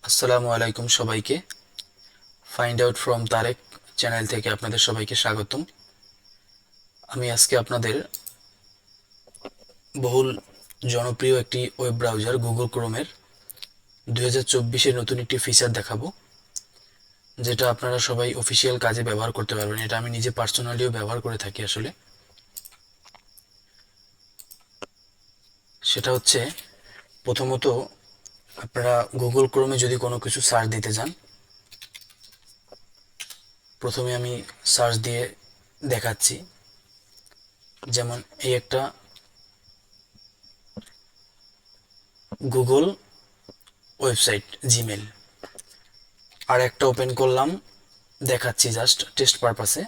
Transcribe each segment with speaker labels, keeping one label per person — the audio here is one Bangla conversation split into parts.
Speaker 1: আসসালামু আলাইকুম সবাইকে। Find out from Tarek channel থেকে আপনাদের সবাইকে স্বাগতম। আমি আজকে আপনাদের বহুল জনপ্রিয় একটি ওয়েব ব্রাউজার গুগল ক্রোমের 2024-এর নতুন একটি ফিচার দেখাবো, যেটা আপনারা সবাই অফিসিয়াল কাজে ব্যবহার করতে পারবেন। এটা আমি নিজে পার্সোনালিও ব্যবহার করে থাকি। আসলে সেটা হচ্ছে, প্রথমত আপনারা গুগল ক্রোমে যদি কোনো কিছু সার্চ দিতে যান, প্রথমে আমি সার্চ দিয়ে দেখাচ্ছি। যেমন এই একটা গুগল ওয়েবসাইট, জিমেল। আর একটা ওপেন করলাম, দেখাচ্ছি জাস্ট টেস্ট পারপাসে,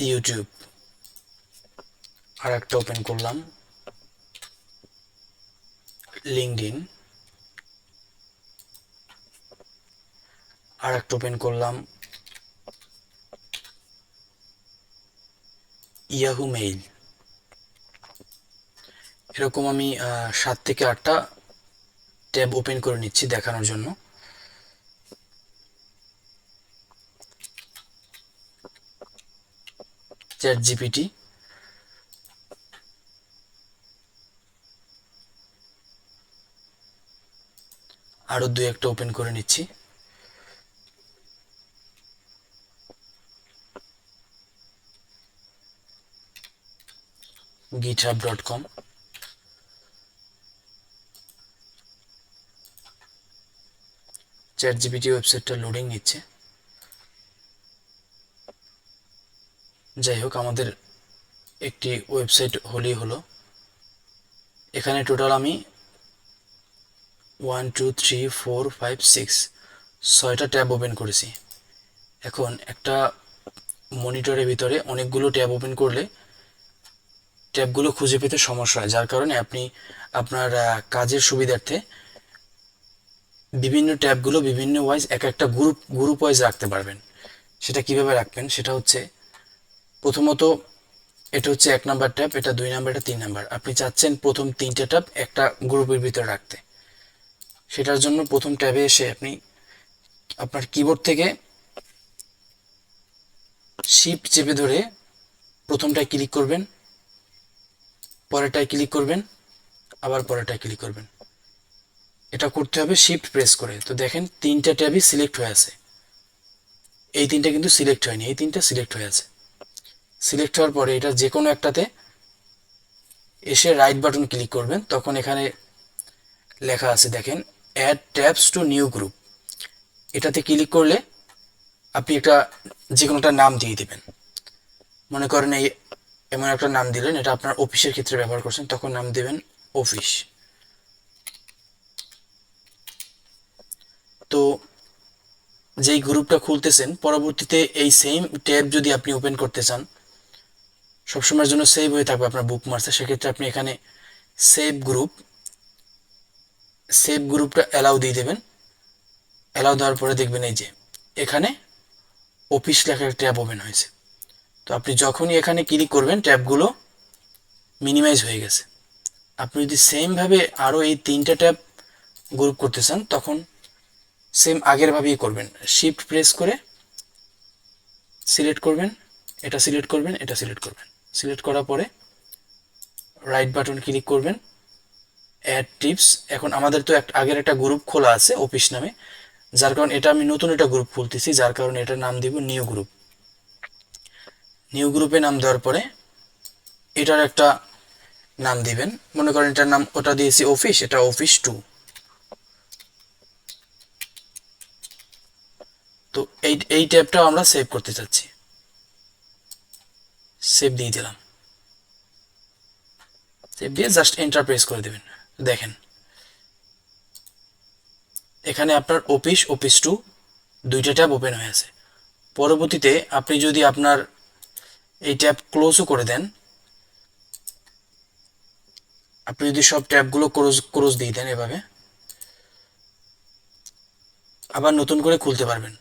Speaker 1: ইউটিউব। আর একটা ওপেন করলাম, লিঙ্কডইন। আর একটা ওপেন করলাম, ইয়াহু মেইল। এরকম আমি 7 থেকে 8টা ট্যাব ওপেন করে নিচ্ছি দেখানোর জন্য। চ্যাট জিপিটি, আরো 2-1টা ওপেন করে নিচ্ছি। github.com, চ্যাট জিপিটি ওয়েবসাইটটা লোডিং নিচ্ছে। যাই হোক, আমাদের একটি ওয়েবসাইট হলেই হলো। এখানে টোটাল আমি 1 2 3 4 5 6 6টা ট্যাব ওপেন করেছি। এখন একটা মনিটরের ভিতরে অনেকগুলো ট্যাব ওপেন করলে ট্যাবগুলো খুঁজে পেতে সমস্যা হয়, যার কারণে আপনি আপনার কাজের সুবিধার্থে বিভিন্ন ট্যাবগুলো বিভিন্ন ওয়াইজ একটা গ্রুপ ওয়াইজ রাখতে পারবেন। সেটা কিভাবে রাখবেন, সেটা হচ্ছে, প্রথমত এটা হচ্ছে 1 নাম্বার ট্যাব, এটা 2 নাম্বার, এটা 3 নাম্বার। আপনি চাচ্ছেন প্রথম 3টে ট্যাব একটা গ্রুপের ভিতরে রাখতে। সেটার জন্য প্রথম ট্যাবে এসে আপনি আপনার কিবোর্ড থেকে শিফট চেপে ধরে প্রথমটায় ক্লিক করবেন, পরেরটায় ক্লিক করবেন, আবার পরেরটায় ক্লিক করবেন। এটা করতে হবে শিফট প্রেস করে। তো দেখেন 3টা ট্যাবই সিলেক্ট হয়ে আছে। এই 3টা কিন্তু সিলেক্ট হয়নি, এই 3টা সিলেক্ট হয়ে আছে। সিলেক্ট হওয়ার পরে এটা যে কোনো একটাতে এসে রাইট বাটন ক্লিক করবেন। তখন এখানে লেখা আছে, দেখেন, add tabs to new group. এটাতে ক্লিক করলে আপনি একটা যে কোনো একটা নাম দিয়ে দিবেন। মনে করেন এই এমন একটা নাম দিলেন, এটা আপনার অফিসের ক্ষেত্রে ব্যবহার করছেন, তখন নাম দিবেন অফিস। তো যেই গ্রুপটা খুলতেছেন, পরবর্তীতে এই সেম ট্যাব যদি আপনি ওপেন করতে চান, সবসময়ের জন্য সেভ হয়ে থাকবে আপনার বুকমার্কসে, সেক্ষেত্রে আপনি এখানে সেভ গ্রুপটা অ্যালাউ দিয়ে দেবেন। অ্যালাউ দেওয়ার পরে দেখবেন এই যে এখানে অফিস লেখা একটা ট্যাব ওপেন হয়েছে। তো আপনি যখনই এখানে ক্লিক করবেন, ট্যাবগুলো মিনিমাইজ হয়ে গেছে। আপনি যদি সেমভাবে আরও এই 3টে ট্যাব গ্রুপ করতে চান, তখন সেম আগের ভাবেই করবেন। শিফট প্রেস করে সিলেক্ট করবেন, এটা সিলেক্ট করবেন, এটা সিলেক্ট করবেন। সিলেক্ট করার পরে রাইট বাটন ক্লিক করবেন, অ্যাড টিপস। এখন আমাদের তো আগের একটা গ্রুপ খোলা আছে অফিস নামে, যার কারণে এটা আমি নতুন একটা গ্রুপ খুলতেছি, যার কারণে এটার নাম দিব নিউ গ্রুপ। নিউ গ্রুপে নাম দেওয়ার পরে এটার একটা নাম দিবেন। মনে করেন এটার নাম, ওটা দিয়েছি অফিস, এটা অফিস 2। তো এই ট্যাবটাও আমরা সেভ করতে চাচ্ছি, সেভ দিয়ে দিলাম। সেভ দিয়ে জাস্ট এন্টার প্রেস করে দেবেন। দেখেন এখানে আপনার অফিস 2 2টা ট্যাব ওপেন হয়ে আছে। পরবর্তীতে আপনি যদি আপনার এই ট্যাব ক্লোজও করে দেন, আপনি যদি সব ট্যাবগুলো ক্লোজ দিয়ে দেন এভাবে, আবার নতুন করে খুলতে পারবেন।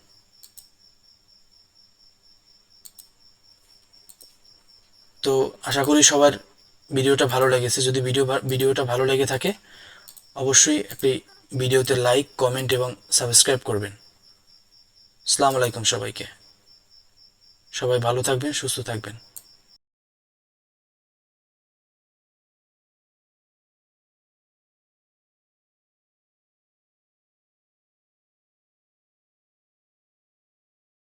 Speaker 1: তো আশা করি সবার ভিডিওটা ভালো লেগেছে। যদি ভিডিওটা ভালো লেগে থাকে, অবশ্যই একটি ভিডিওতে লাইক, কমেন্ট এবং সাবস্ক্রাইব করবেন। আসসালামু আলাইকুম সবাইকে। সবাই ভালো থাকবেন, সুস্থ থাকবেন।